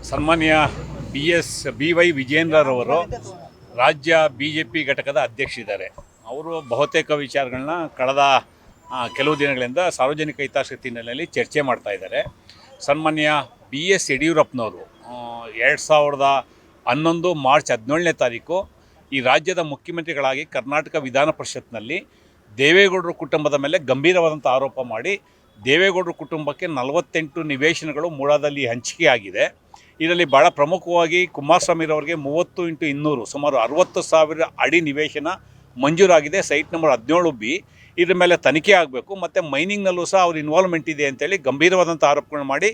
ಸನ್ಮಾನ್ಯ ಬಿ.ವೈ. ವಿಜೇಂದ್ರರವರು ರಾಜ್ಯ BJP ಘಟಕದ ಅಧ್ಯಕ್ಷರಿದ್ದಾರೆ. ಅವರು ಬಹುತೇಕ ವಿಚಾರಗಳನ್ನ ಕಳೆದ ಕೆಲವು ದಿನಗಳಿಂದ ಸಾರ್ವಜನಿಕ ಹಿತಾಸಕ್ತಿ ಹಿನ್ನೆಲೆಯಲ್ಲಿ ಚರ್ಚೆ ಮಾಡ್ತಾ ಇದ್ದಾರೆ. ಸನ್ಮಾನ್ಯ B.S. ಯಡಿಯೂರಪ್ಪನವರು 2011 ಮಾರ್ಚ್ 17ನೇ ತಾರೀಕು ಈ ರಾಜ್ಯದ ಮುಖ್ಯಮಂತ್ರಿಗಳಾಗಿ ಕರ್ನಾಟಕ ವಿಧಾನ ಪರಿಷತ್ನಲ್ಲಿ ದೇವೇಗೌಡರ ಕುಟುಂಬದ ಮೇಲೆ ಗಂಭೀರವಾದಂಥ ಆರೋಪ ಮಾಡಿ ದೇವೇಗೌಡರ ಕುಟುಂಬಕ್ಕೆ 48 ನಿವೇಶನಗಳು ಮೂಡಾದಲ್ಲಿ ಹಂಚಿಕೆಯಾಗಿದೆ. ಇದರಲ್ಲಿ ಭಾಳ ಪ್ರಮುಖವಾಗಿ ಕುಮಾರಸ್ವಾಮಿರವರಿಗೆ 30x200 ಸುಮಾರು 60,000 ಅಡಿ ನಿವೇಶನ ಮಂಜೂರಾಗಿದೆ. Site number 17B. ಇದ್ರ ಮೇಲೆ ತನಿಖೆ ಆಗಬೇಕು ಮತ್ತು ಮೈನಿಂಗ್ನಲ್ಲೂ ಸಹ ಅವ್ರ ಇನ್ವಾಲ್ವ್ಮೆಂಟ್ ಇದೆ ಅಂತೇಳಿ ಗಂಭೀರವಾದಂಥ ಆರೋಪಗಳನ್ನ ಮಾಡಿ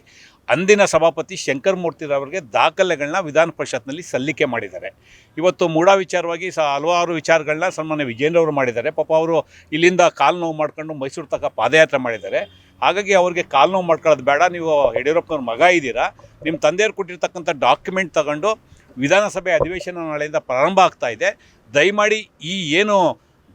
ಅಂದಿನ ಸಭಾಪತಿ ಶಂಕರ್ ಮೂರ್ತಿರವರಿಗೆ ದಾಖಲೆಗಳನ್ನ ವಿಧಾನ ಪರಿಷತ್ನಲ್ಲಿ ಸಲ್ಲಿಕೆ ಮಾಡಿದ್ದಾರೆ. ಇವತ್ತು ಮೂಡಾ ವಿಚಾರವಾಗಿ ಹಲವಾರು ವಿಚಾರಗಳನ್ನ ಸನ್ಮಾನ್ಯ ವಿಜೇಂದ್ರ ಅವರು ಮಾಡಿದ್ದಾರೆ. ಪಾಪ ಅವರು ಇಲ್ಲಿಂದ ಕಾಲು ನೋವು ಮಾಡ್ಕೊಂಡು ಮೈಸೂರು ತನಕ ಪಾದಯಾತ್ರೆ ಮಾಡಿದ್ದಾರೆ. ಹಾಗಾಗಿ ಅವ್ರಿಗೆ ಕಾಲು ನೋವು ಮಾಡ್ಕೊಳ್ಳೋದು ಬೇಡ, ನೀವು ಯಡಿಯೂರಪ್ಪನವ್ರ ಮಗ ಇದ್ದೀರಾ, ನಿಮ್ಮ ತಂದೆಯವ್ರು ಕೊಟ್ಟಿರ್ತಕ್ಕಂಥ ಡಾಕ್ಯುಮೆಂಟ್ ತಗೊಂಡು ವಿಧಾನಸಭೆ ಅಧಿವೇಶನ ನಾಳೆಯಿಂದ ಪ್ರಾರಂಭ ಆಗ್ತಾ ಇದೆ, ದಯಮಾಡಿ ಈ ಏನು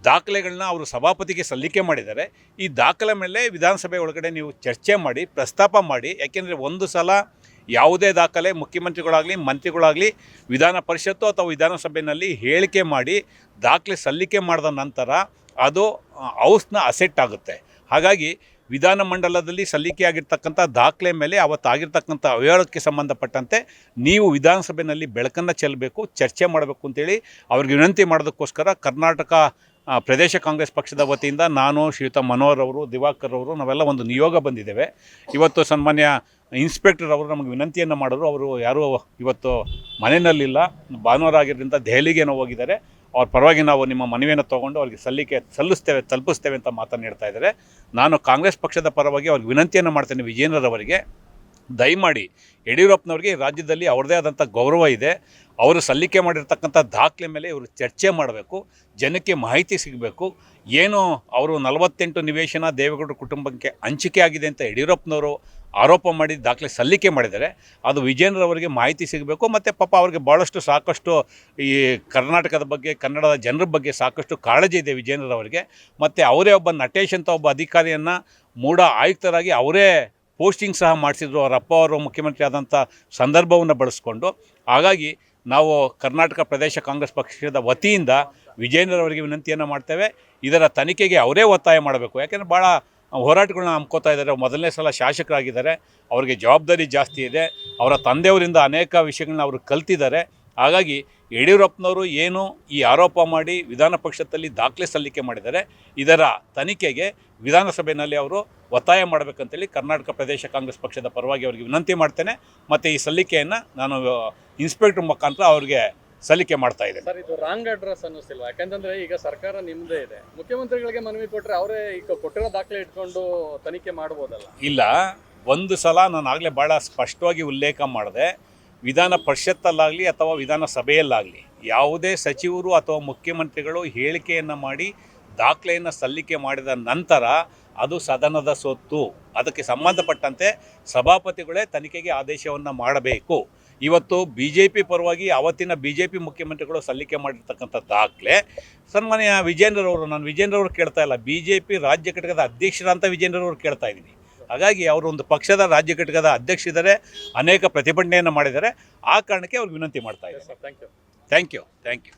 ದಾಖಲೆಗಳನ್ನ ಅವರು ಸಭಾಪತಿಗೆ ಸಲ್ಲಿಕೆ ಮಾಡಿದ್ದಾರೆ, ಈ ದಾಖಲೆ ಮೇಲೆ ವಿಧಾನಸಭೆ ಒಳಗಡೆ ನೀವು ಚರ್ಚೆ ಮಾಡಿ ಪ್ರಸ್ತಾಪ ಮಾಡಿ. ಯಾಕೆಂದರೆ ಒಂದು ಸಲ ಯಾವುದೇ ದಾಖಲೆ ಮುಖ್ಯಮಂತ್ರಿಗಳಾಗಲಿ ಮಂತ್ರಿಗಳಾಗಲಿ ವಿಧಾನ ಪರಿಷತ್ತು ಅಥವಾ ವಿಧಾನಸಭೆಯಲ್ಲಿ ಹೇಳಿಕೆ ಮಾಡಿ ದಾಖಲೆ ಸಲ್ಲಿಕೆ ಮಾಡಿದ ನಂತರ ಅದು ಹೌಸ್ನ ಅಸೆಟ್ ಆಗುತ್ತೆ. ಹಾಗಾಗಿ ವಿಧಾನಮಂಡಲದಲ್ಲಿ ಸಲ್ಲಿಕೆಯಾಗಿರ್ತಕ್ಕಂಥ ದಾಖಲೆ ಮೇಲೆ ಅವತ್ತಾಗಿರ್ತಕ್ಕಂಥ ಅವ್ಯವಹಾರಕ್ಕೆ ಸಂಬಂಧಪಟ್ಟಂತೆ ನೀವು ವಿಧಾನಸಭೆಯಲ್ಲಿ ಬೆಳಕನ್ನು ಚೆಲ್ಲಬೇಕು, ಚರ್ಚೆ ಮಾಡಬೇಕು ಅಂತೇಳಿ ಅವ್ರಿಗೆ ವಿನಂತಿ ಮಾಡೋದಕ್ಕೋಸ್ಕರ ಕರ್ನಾಟಕ ಪ್ರದೇಶ ಕಾಂಗ್ರೆಸ್ ಪಕ್ಷದ ವತಿಯಿಂದ ನಾನು, ಶ್ರೀಯುತ ಮನೋಹರ್ ಅವರು, ದಿವಾಕರ್ ಅವರು ನಾವೆಲ್ಲ ಒಂದು ನಿಯೋಗ ಬಂದಿದ್ದೇವೆ. ಇವತ್ತು ಸನ್ಮಾನ್ಯ ಇನ್ಸ್ಪೆಕ್ಟರ್ ಅವರು ನಮಗೆ ವಿನಂತಿಯನ್ನು ಮಾಡಿದ್ರು. ಅವರು ಯಾರೂ ಇವತ್ತು ಮನೆಯಲ್ಲಿಲ್ಲ, ಭಾನುವಾರ ಆಗಿದ್ದರಿಂದ ದೆಹಲಿಗೆ ಹೋಗಿದ್ದಾರೆ. ಅವ್ರ ಪರವಾಗಿ ನಾವು ನಿಮ್ಮ ಮನವಿಯನ್ನು ತೊಗೊಂಡು ಅವ್ರಿಗೆ ತಲುಪಿಸ್ತೇವೆ ಅಂತ ಮಾತನ್ನು ಹೇಳ್ತಾ ಇದ್ದಾರೆ. ನಾನು ಕಾಂಗ್ರೆಸ್ ಪಕ್ಷದ ಪರವಾಗಿ ಅವ್ರಿಗೆ ವಿನಂತಿಯನ್ನು ಮಾಡ್ತೇನೆ, ವಿಜೇಂದ್ರರವರಿಗೆ ದಯಮಾಡಿ ಯಡಿಯೂರಪ್ಪನವ್ರಿಗೆ ರಾಜ್ಯದಲ್ಲಿ ಅವ್ರದ್ದೇ ಆದಂಥ ಗೌರವ ಇದೆ, ಅವರು ಸಲ್ಲಿಕೆ ಮಾಡಿರ್ತಕ್ಕಂಥ ದಾಖಲೆ ಮೇಲೆ ಇವರು ಚರ್ಚೆ ಮಾಡಬೇಕು, ಜನಕ್ಕೆ ಮಾಹಿತಿ ಸಿಗಬೇಕು. ಏನು ಅವರು 48 ನಿವೇಶನ ದೇವೇಗೌಡರ ಕುಟುಂಬಕ್ಕೆ ಹಂಚಿಕೆ ಆಗಿದೆ ಅಂತ ಯಡಿಯೂರಪ್ಪನವರು ಆರೋಪ ಮಾಡಿ ದಾಖಲೆ ಸಲ್ಲಿಕೆ ಮಾಡಿದ್ದಾರೆ, ಅದು ವಿಜೇಂದ್ರವರಿಗೆ ಮಾಹಿತಿ ಸಿಗಬೇಕು. ಮತ್ತು ಪಾಪ ಅವ್ರಿಗೆ ಭಾಳಷ್ಟು ಸಾಕಷ್ಟು ಈ ಕರ್ನಾಟಕದ ಬಗ್ಗೆ, ಕನ್ನಡದ ಜನರ ಬಗ್ಗೆ ಸಾಕಷ್ಟು ಕಾಳಜಿ ಇದೆ ವಿಜೇಂದ್ರವರಿಗೆ. ಮತ್ತು ಅವರೇ ಒಬ್ಬ ನಟೇಶ್ ಅಂತ ಒಬ್ಬ ಅಧಿಕಾರಿಯನ್ನು ಮೂಡಾ ಆಯುಕ್ತರಾಗಿ ಅವರೇ ಪೋಸ್ಟಿಂಗ್ ಸಹ ಮಾಡಿಸಿದ್ರು, ಅವರ ಅಪ್ಪ ಅವರು ಮುಖ್ಯಮಂತ್ರಿ ಆದಂಥ ಸಂದರ್ಭವನ್ನು ಬಳಸ್ಕೊಂಡು. ಹಾಗಾಗಿ ನಾವು ಕರ್ನಾಟಕ ಪ್ರದೇಶ ಕಾಂಗ್ರೆಸ್ ಪಕ್ಷದ ವತಿಯಿಂದ ವಿಜೇಂದ್ರವರಿಗೆ ವಿನಂತಿಯನ್ನು ಮಾಡ್ತೇವೆ, ಇದರ ತನಿಖೆಗೆ ಅವರೇ ಒತ್ತಾಯ ಮಾಡಬೇಕು. ಯಾಕೆಂದರೆ ಭಾಳ ಹೋರಾಟಗಳನ್ನ ಹಮ್ಕೋತಾ ಇದ್ದಾರೆ. ಮೊದಲನೇ ಸಲ ಶಾಸಕರಾಗಿದ್ದಾರೆ, ಅವರಿಗೆ ಜವಾಬ್ದಾರಿ ಜಾಸ್ತಿ ಇದೆ, ಅವರ ತಂದೆಯವರಿಂದ ಅನೇಕ ವಿಷಯಗಳನ್ನ ಅವರು ಕಲ್ತಿದ್ದಾರೆ. ಹಾಗಾಗಿ ಯಡಿಯೂರಪ್ಪನವರು ಏನು ಈ ಆರೋಪ ಮಾಡಿ ವಿಧಾನ ಪರಿಷತ್ತಲ್ಲಿ ದಾಖಲೆ ಸಲ್ಲಿಕೆ ಮಾಡಿದ್ದಾರೆ, ಇದರ ತನಿಖೆಗೆ ವಿಧಾನಸಭೆಯಲ್ಲಿ ಅವರು ಒತ್ತಾಯ ಮಾಡಬೇಕಂತೇಳಿ ಕರ್ನಾಟಕ ಪ್ರದೇಶ ಕಾಂಗ್ರೆಸ್ ಪಕ್ಷದ ಪರವಾಗಿ ಅವರಿಗೆ ವಿನಂತಿ ಮಾಡ್ತೇನೆ. ಮತ್ತು ಈ ಸಲ್ಲಿಕೆಯನ್ನು ನಾನು ಇನ್ಸ್ಪೆಕ್ಟರ್ ಮುಖಾಂತರ ಅವ್ರಿಗೆ ಸಲ್ಲಿಕೆ ಮಾಡ್ತಾ ಇದೆ. ಸರ್, ಇದು ರಾಂಗ್ ಅಡ್ರೆಸ್ ಅನ್ನಿಸ್ತಿಲ್ವಾ? ಯಾಕಂತಂದ್ರೆ ಈಗ ಸರ್ಕಾರ ನಿಮ್ಮದೇ ಇದೆ, ಮುಖ್ಯಮಂತ್ರಿಗಳಿಗೆ ಮನವಿ ಕೊಟ್ಟರೆ ಅವರೇ ಈಗ ಕೊಟ್ಟಿರೋ ದಾಖಲೆ ಇಟ್ಕೊಂಡು ತನಿಖೆ ಮಾಡ್ಬೋದಲ್ಲ? ಇಲ್ಲ, ಒಂದು ಸಲ ನಾನು ಆಗಲೇ ಭಾಳ ಸ್ಪಷ್ಟವಾಗಿ ಉಲ್ಲೇಖ ಮಾಡಿದೆ, ವಿಧಾನ ಪರಿಷತ್ತಲ್ಲಾಗಲಿ ಅಥವಾ ವಿಧಾನಸಭೆಯಲ್ಲಾಗಲಿ ಯಾವುದೇ ಸಚಿವರು ಅಥವಾ ಮುಖ್ಯಮಂತ್ರಿಗಳು ಹೇಳಿಕೆಯನ್ನು ಮಾಡಿ ದಾಖಲೆಯನ್ನು ಸಲ್ಲಿಕೆ ಮಾಡಿದ ನಂತರ ಅದು ಸದನದ ಸೊತ್ತು. ಅದಕ್ಕೆ ಸಂಬಂಧಪಟ್ಟಂತೆ ಸಭಾಪತಿಗಳೇ ತನಿಖೆಗೆ ಆದೇಶವನ್ನು ಮಾಡಬೇಕು. ಇವತ್ತು BJP ಪರವಾಗಿ ಅವತ್ತಿನ BJP ಮುಖ್ಯಮಂತ್ರಿಗಳು ಸಲ್ಲಿಕೆ ಮಾಡಿರ್ತಕ್ಕಂಥ ದಾಖಲೆ ಸನ್ಮಾನ್ಯ ವಿಜೇಂದ್ರರವರು, ನಾನು ವಿಜೇಂದ್ರವ್ರು ಕೇಳ್ತಾ ಇಲ್ಲ, BJP ರಾಜ್ಯ ಘಟಕದ ಅಧ್ಯಕ್ಷರಂತ ವಿಜೇಂದ್ರವ್ರು ಕೇಳ್ತಾ ಇದ್ದೀನಿ. ಹಾಗಾಗಿ ಅವರು ಒಂದು ಪಕ್ಷದ ರಾಜ್ಯ ಘಟಕದ ಅಧ್ಯಕ್ಷರಿದ್ದಾರೆ, ಅನೇಕ ಪ್ರತಿಭಟನೆಯನ್ನು ಮಾಡಿದ್ದಾರೆ. ಆ ಕಾರಣಕ್ಕೆ ಅವ್ರಿಗೆ ವಿನಂತಿ ಮಾಡ್ತಾ ಇದ್ದಾರೆ. Thank you. Thank you.